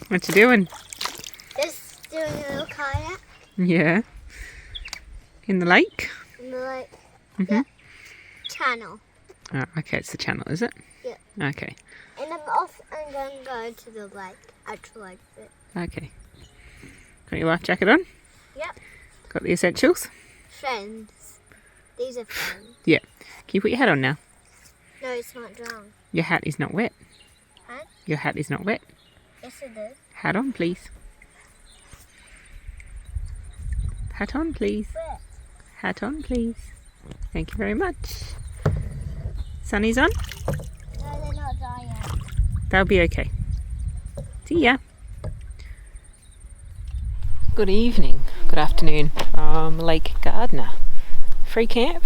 What you doing? Just doing a little kayak Yeah. In the lake? in the lake. Mm-hmm. Yeah. Channel. Oh, okay, it's the channel, is it? Yeah. Okay. And I'm off and going to go to the lake. Actual lake bit. Okay. Got your life jacket on? Yep. Got the essentials? Friends. These are friends. Yeah. Can you put your hat on now? No, it's not drowned. Your hat is not wet. Huh? Your hat is not wet. Yes, it is. Hat on, please. Hat on, please. Wet. Hat on, please. Thank you very much. Sunny's on? No, they're not dry yet. They'll be okay. See ya. Good evening, good afternoon from Lake Gairdner. Free camp.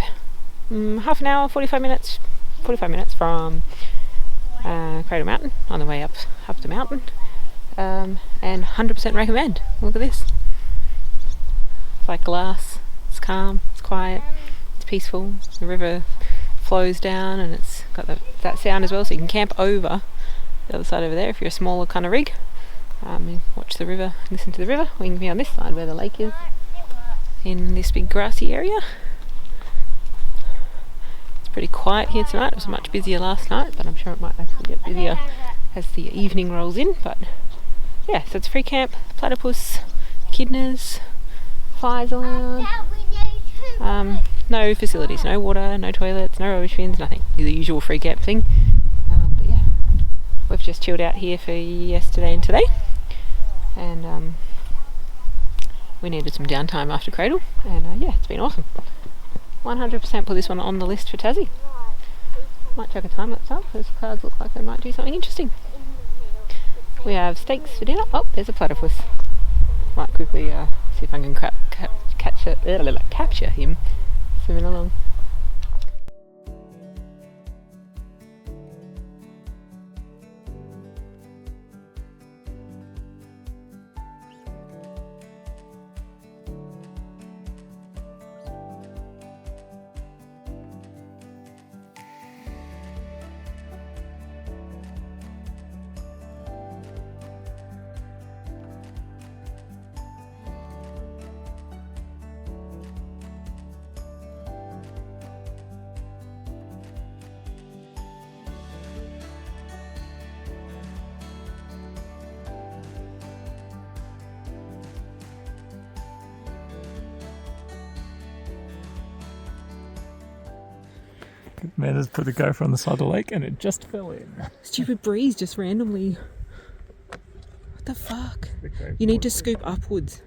Half an hour, 45 minutes from Cradle Mountain on the way up the mountain. And 100% recommend. Look at this. It's like glass. It's calm, it's quiet, it's peaceful. The river flows down and it's got that sound as well, so you can camp over the other side over there if you're a smaller kind of rig. You watch the river, listen to the river, or you can be on this side where the lake is, in this big grassy area. It's pretty quiet here tonight. It was much busier last night, but I'm sure it might actually get busier as the evening rolls in. But yeah, so it's free camp, platypus, echidnas, flies around. No facilities, no water, no toilets, no rubbish bins, nothing. The usual free camp thing. But yeah, we've just chilled out here for yesterday and today, and we needed some downtime after Cradle, and yeah, it's been awesome. 100% put this one on the list for Tassie. Might chuck a time lapse up. Those clouds look like they might do something interesting. We have steaks for dinner. Oh, there's a platypus. Might quickly see if I can capture him swimming along. Man has put the GoPro on the side of the lake and it just fell in. Stupid breeze just randomly. What the fuck? You need to scoop upwards.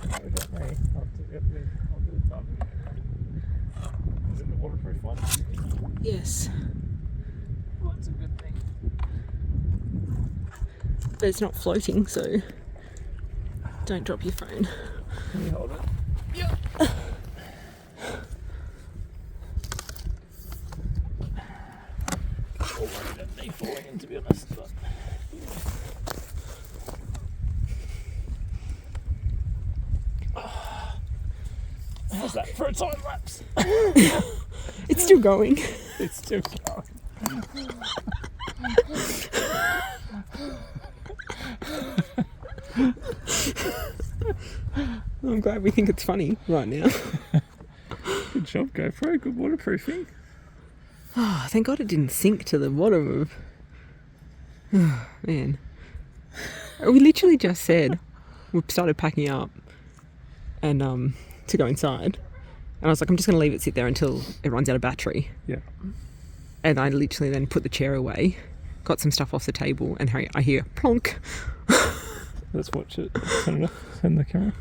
Is it the waterproof one? Yes. Well, that's a good thing. But it's not floating, so don't drop your phone. Can you hold it? Yeah. All worried about me falling in, to be honest. But... how's that for a time lapse? It's still going. It's still going. I'm glad we think it's funny right now. Good job, GoPro. Good waterproofing. Oh, thank God it didn't sink to the bottom of... Oh, man. We literally just said we started packing up and to go inside. And I was like, I'm just going to leave it sit there until it runs out of battery. Yeah. And I literally then put the chair away, got some stuff off the table, and I hear plonk. Let's watch it. Turn it off. Turn the camera.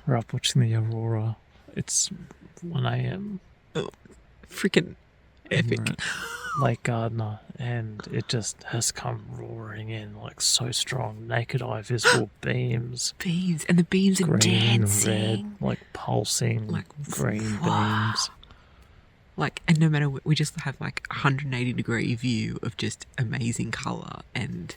We're up watching the Aurora. It's 1 a.m. Oh, freaking epic. Lake Gairdner, and it just has come roaring in like so strong. Naked eye visible beams. Beams, and the beams are green, dancing. red, like pulsing, Like, green wow. beams. Like, and no matter what, we just have like 180-degree view of just amazing colour. And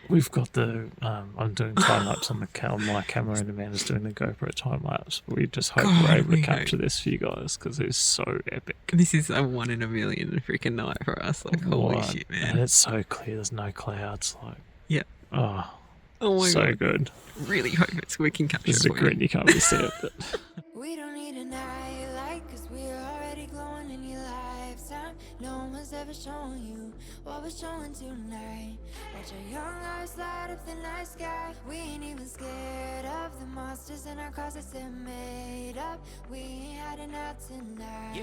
we've got the I'm doing time lapse on my camera, and Amanda's doing the GoPro time lapse. We just hope we're able to capture this for you guys because it's so epic. This is a 1 in a million freaking night for us. Like, holy shit, man! And it's so clear. There's no clouds. Like, yeah. Oh my so God. Good. Really hope we can capture it. This is a grin you can't really see it. But. We don't need a night like, 'cause we're already glowing in your lifetime. No one's ever shown you what we're showing tonight. Watch our young eyes light up the night sky. We ain't even scared of the monsters in our closets they're made up. We ain't hiding out tonight.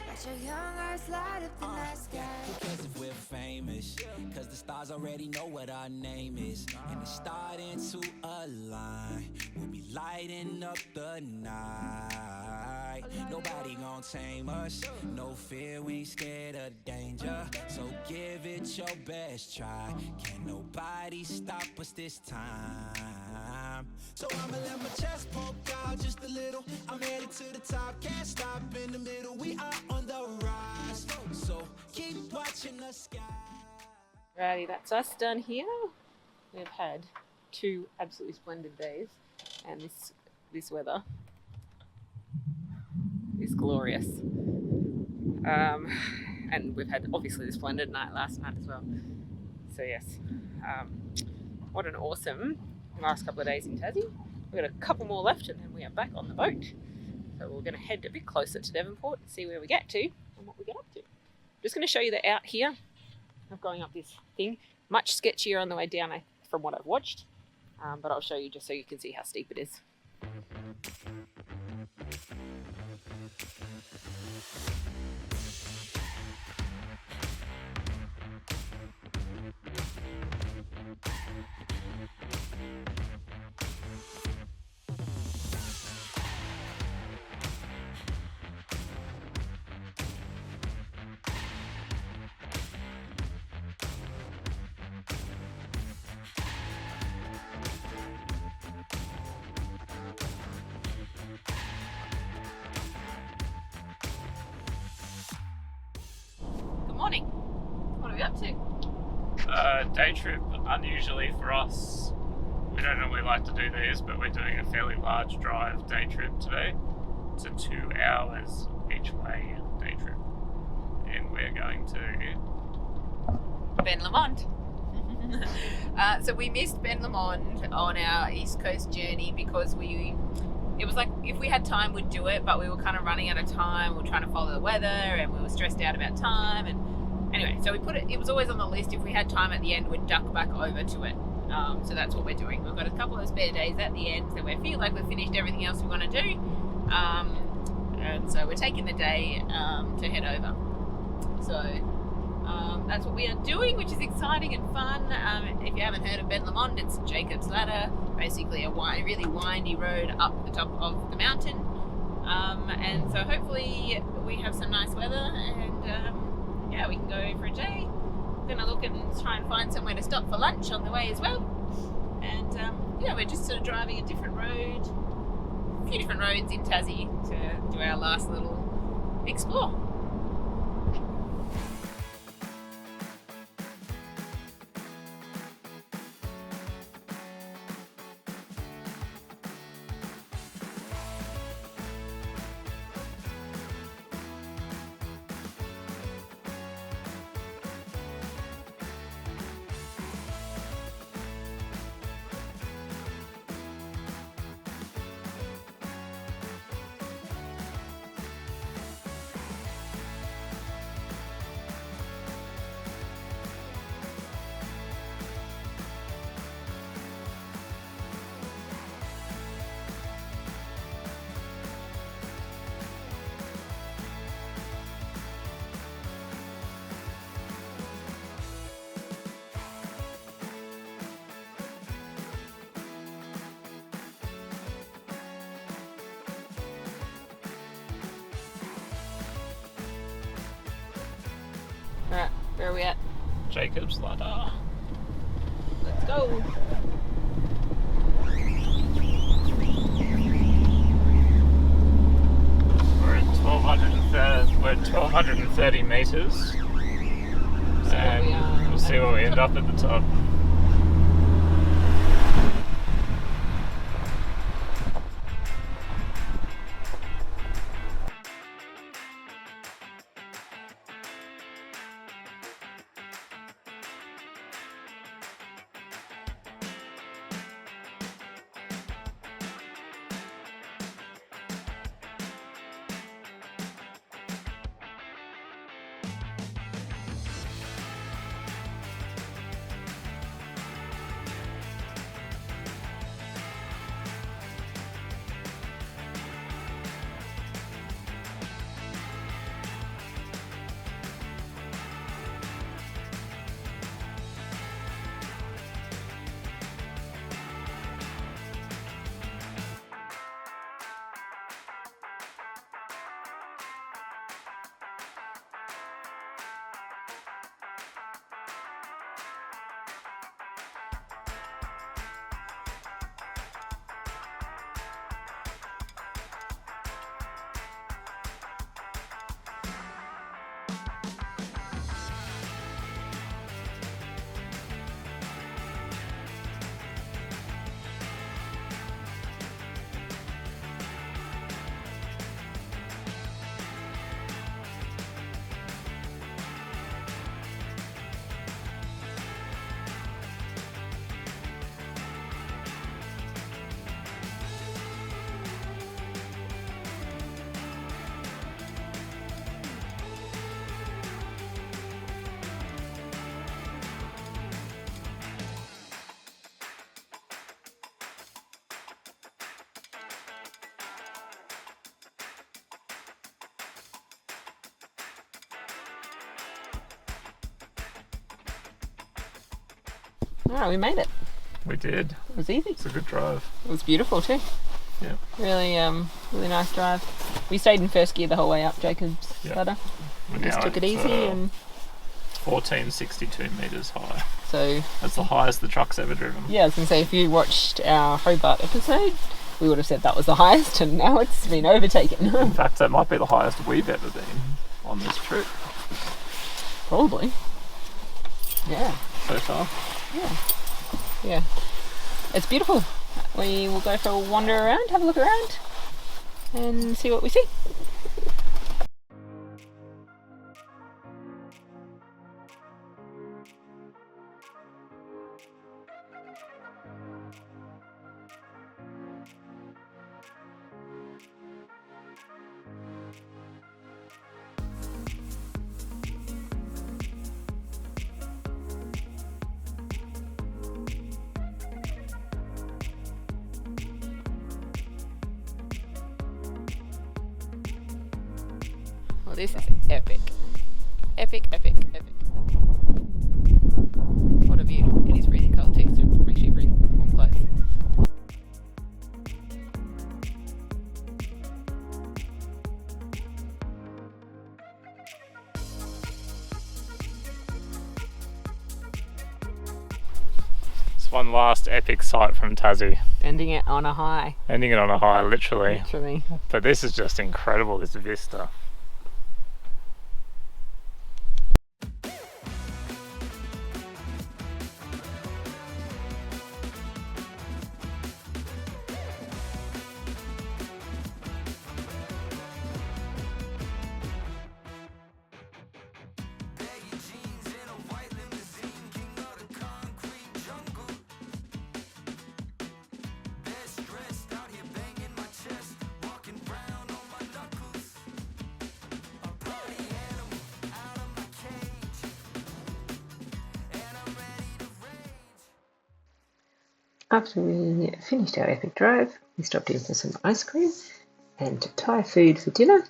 Watch our young eyes light up the night sky. Who cares if we're famous? Cause the stars already know what our name is. And it's starting to align. We'll be lighting up the night. Nobody gon' tame us. No fear, we ain't scared of danger. So give it your best try. Can't nobody stop us this time. So I'ma let my chest poke out just a little. I'm headed to the top, can't stop in the middle. We are on the rise, so keep watching the sky. Righty, that's us done here. We've had 2 absolutely splendid days, and this weather is glorious. And we've had obviously the splendid night last night as well. So yes, what an awesome last couple of days in Tassie. We've got a couple more left and then we are back on the boat. So we're going to head a bit closer to Devonport and see where we get to and what we get up to. I'm just going to show you the out here of going up this thing. Much sketchier on the way down from what I've watched, but I'll show you just so you can see how steep it is. Morning. What are we up to? Day trip, unusually for us. We don't normally like to do these, but we're doing a fairly large drive day trip today. It's a 2 hours each way day trip. And we're going to Ben Lomond. So we missed Ben Lomond on our East Coast journey because it was like if we had time we'd do it, but we were kind of running out of time. We were trying to follow the weather and we were stressed out about time. And anyway, so we put it was always on the list. If we had time at the end, we'd duck back over to it. So that's what we're doing. We've got a couple of spare days at the end, so we feel like we've finished everything else we want to do. And so we're taking the day to head over. So that's what we are doing, which is exciting and fun. If you haven't heard of Ben Lomond, it's Jacob's Ladder, basically a really windy road up the top of the mountain. And so hopefully we have some nice weather and yeah, we can go for a day. We're going to look and try and find somewhere to stop for lunch on the way as well. And yeah, we're just sort of driving a different road, a few different roads in Tassie to do our last little explore. Alright, where are we at? Jacob's Ladder. Let's go. We're at 1230 we're at 1,230 metres, and we'll see where we end up at the top. Alright, we made it. We did. It was easy. It's a good drive. It was beautiful too. Yeah. Really, really nice drive. We stayed in first gear the whole way up Jacob's ladder. We Just took it easy and 1462 metres high. so That's the highest the truck's ever driven. yeah, I was gonna say if you watched our Hobart episode, we would have said that was the highest, and now it's been overtaken. In fact, that might be the highest we've ever been on this trip Probably. Yeah. so far. Yeah. It's beautiful. We will go for a wander around, have a look around, and see what we see. Well, this is epic. Epic, epic, epic. What a view. It is really cold too, so make sure you bring warm clothes. It's one last epic sight from Tassie. Ending it on a high. Ending it on a high, literally. Literally. But this is just incredible, this vista. After we finished our epic drive, we stopped in for some ice cream and Thai food for dinner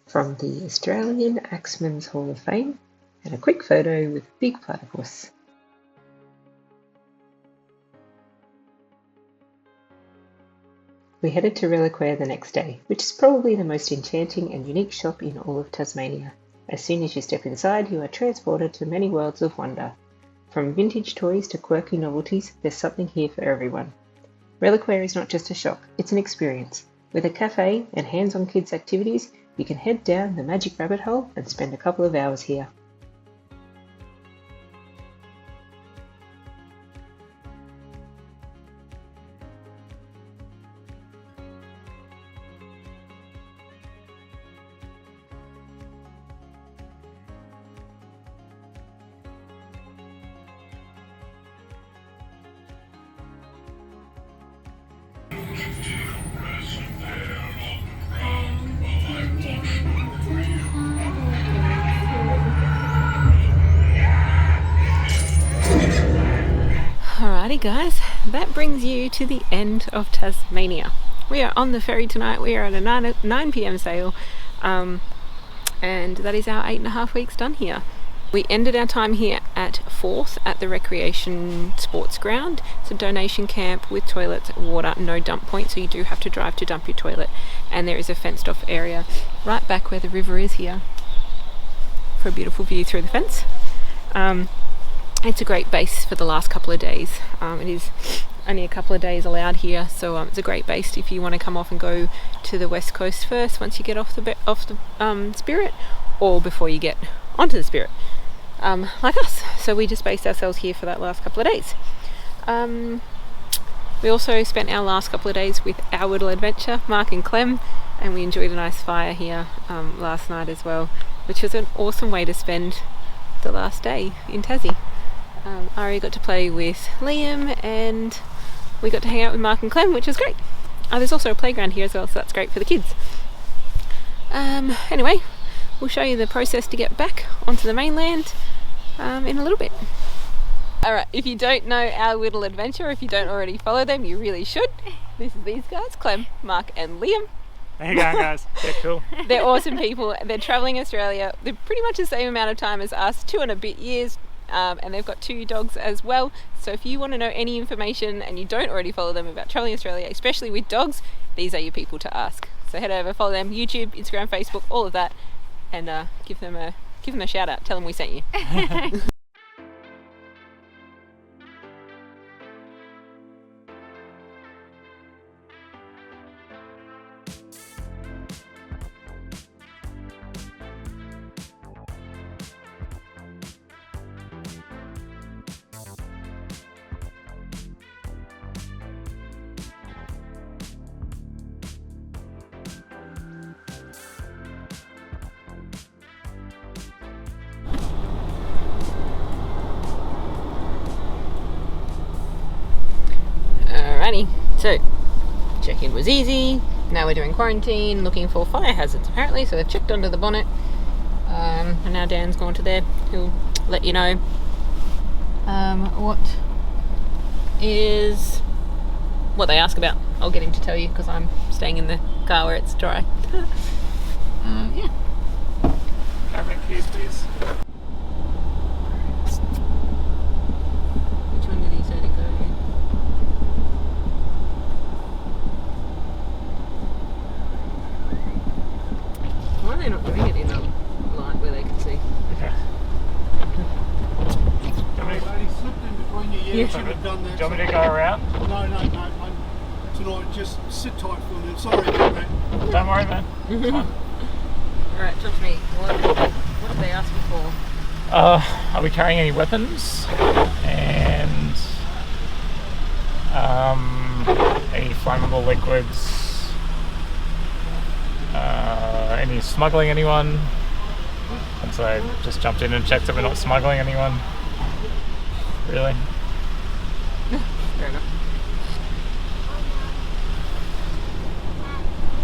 from the Australian Axemen's Hall of Fame and a quick photo with big Plaatypus. We headed to Reliquaire the next day, which is probably the most enchanting and unique shop in all of Tasmania. As soon as you step inside, you are transported to many worlds of wonder. From vintage toys to quirky novelties, there's something here for everyone. Reliquaire is not just a shop, it's an experience. With a cafe and hands-on kids activities, you can head down the magic rabbit hole and spend a couple of hours here. Alrighty guys, that brings you to the end of Tasmania. We are on the ferry tonight. We are at a 9 p.m. sail, and that is our 8.5 weeks done here. We ended our time here at Forth at the Recreation Sports Ground. It's a donation camp with toilets, water, no dump point, so you do have to drive to dump your toilet. And there is a fenced off area right back where the river is here for a beautiful view through the fence. It's a great base for the last couple of days. It is only a couple of days allowed here, so it's a great base if you want to come off and go to the west coast first once you get off the Spirit, or before you get onto the Spirit, like us. So we just based ourselves here for that last couple of days. We also spent our last couple of days with our little adventure, Mark and Clem, and we enjoyed a nice fire here last night as well, which was an awesome way to spend the last day in Tassie. Ari got to play with Liam and we got to hang out with Mark and Clem, which was great. There's also a playground here as well, so that's great for the kids. Anyway, we'll show you the process to get back onto the mainland in a little bit. Alright, if you don't know our little adventure, if you don't already follow them, you really should. This is these guys, Clem, Mark and Liam. How you going, guys? Yeah, cool. They're awesome people. They're travelling Australia. They're pretty much the same amount of time as us, 2 and a bit years. And they've got 2 dogs as well. So if you want to know any information and you don't already follow them about travelling Australia, especially with dogs, these are your people to ask. So head over, follow them, YouTube, Instagram, Facebook, all of that, and give them a shout out. Tell them we sent you. Alrighty, so check-in was easy. Now we're doing quarantine, looking for fire hazards apparently, so they've checked under the bonnet. And now Dan's gone to there. He'll let you know what they ask about. I'll get him to tell you because I'm staying in the car where it's dry. Yeah. Caravan keys, please. Which one did he say to go? Why are they not doing it in a light where they can see? Okay. Lady slipped in between you. Yeah, you should have done that. Do you want me to go around? No. Tonight, just sit tight for a minute. Sorry about that. Don't worry, man. It's fine. Alright, talk to me. What did they ask you for? Are we carrying any weapons? And any flammable liquids? Any smuggling anyone? And so I just jumped in and checked that we're not smuggling anyone. Really? Fair enough.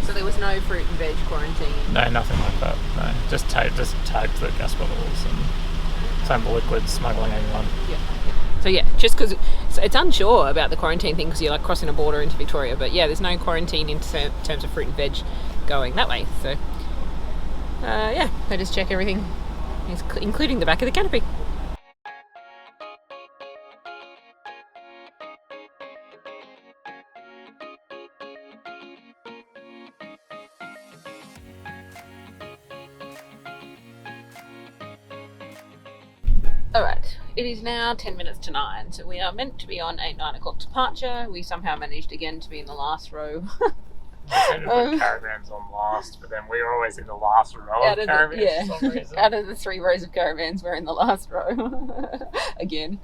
So there was no fruit and veg quarantine? No, nothing like that. No, just tagged the gas bottles and flammable liquids, smuggling anyone. Yeah. So yeah, just because it's unsure about the quarantine thing because you're like crossing a border into Victoria, but yeah, there's no quarantine in terms of fruit and veg going that way. So yeah, they just check everything, including the back of the canopy. Alright, it is now 10 minutes to 9, so we are meant to be on a 9 o'clock departure. We somehow managed again to be in the last row tend to put caravans on last, but then we were always in the last row of caravans for some reason. Out of the 3 rows of caravans, we're in the last row again.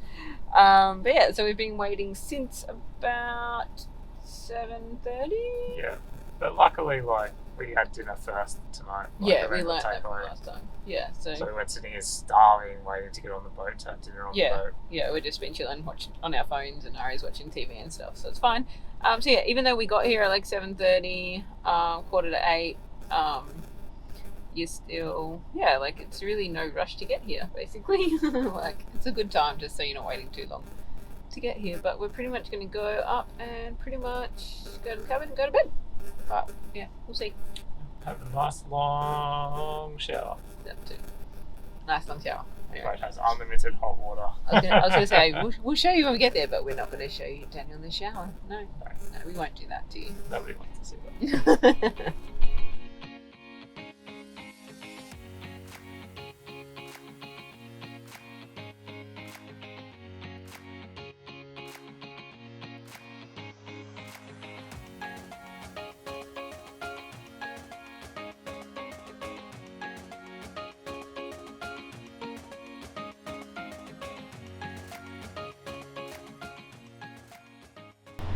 But yeah, so we've been waiting since about 7:30. Yeah, but luckily, like, we had dinner first tonight. Like, Yeah, we learnt that from last time. Yeah, so we weren't sitting here starving, waiting to get on the boat to have dinner on the boat. Yeah, we've just been chilling, watching on our phones, and Ari's watching TV and stuff, so it's fine. So yeah, even though we got here at like 7:30, 7:45, you're still, like, it's really no rush to get here, basically. Like, it's a good time just so you're not waiting too long to get here. But we're pretty much going to go up and pretty much go to the cabin and go to bed. But yeah, we'll see. Have a nice long shower. That too. Nice long shower. The boat has unlimited hot water. I was going to say, we'll show you when we get there, but we're not going to show you Daniel in the shower. No, we won't do that to you. Nobody wants to see that.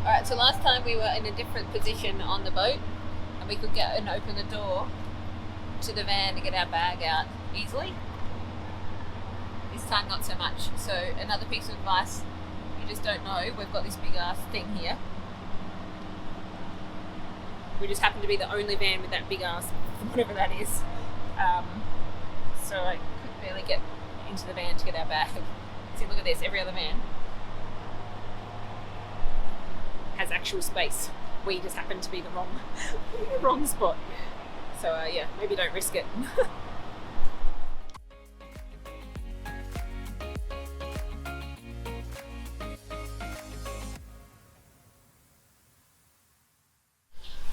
Alright, so last time we were in a different position on the boat and we could get and open the door to the van to get our bag out easily. This time not so much. So another piece of advice, you just don't know, we've got this big ass thing here. We just happen to be the only van with that big ass, whatever that is. So I could barely get into the van to get our bag. See, look at this, every other van has actual space. We just happen to be the wrong spot. So yeah, maybe don't risk it.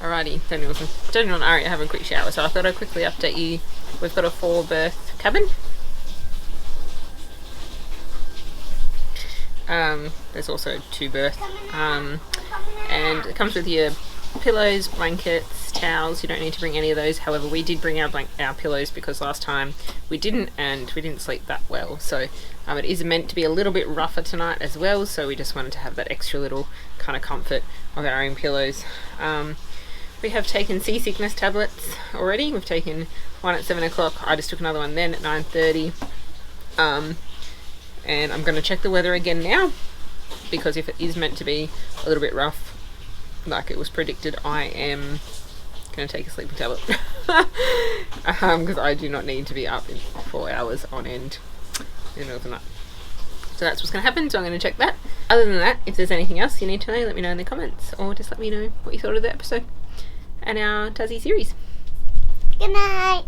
Alrighty, Daniel and Ari are having a quick shower, so I thought I'd quickly update you. We've got a 4-berth cabin. There's also 2-berth. And it comes with your pillows, blankets, towels. You don't need to bring any of those. However, we did bring our pillows because last time we didn't, and we didn't sleep that well. So it is meant to be a little bit rougher tonight as well. So we just wanted to have that extra little kind of comfort of our own pillows. We have taken seasickness tablets already. We've taken one at 7 o'clock. I just took another one then at 9:30. And I'm going to check the weather again now, because if it is meant to be a little bit rough, like it was predicted, I am going to take a sleeping tablet. Because I do not need to be up in 4 hours on end in the middle of the night. So that's what's going to happen, so I'm going to check that. Other than that, if there's anything else you need to know, let me know in the comments, or just let me know what you thought of the episode and our Tassie series. Good night.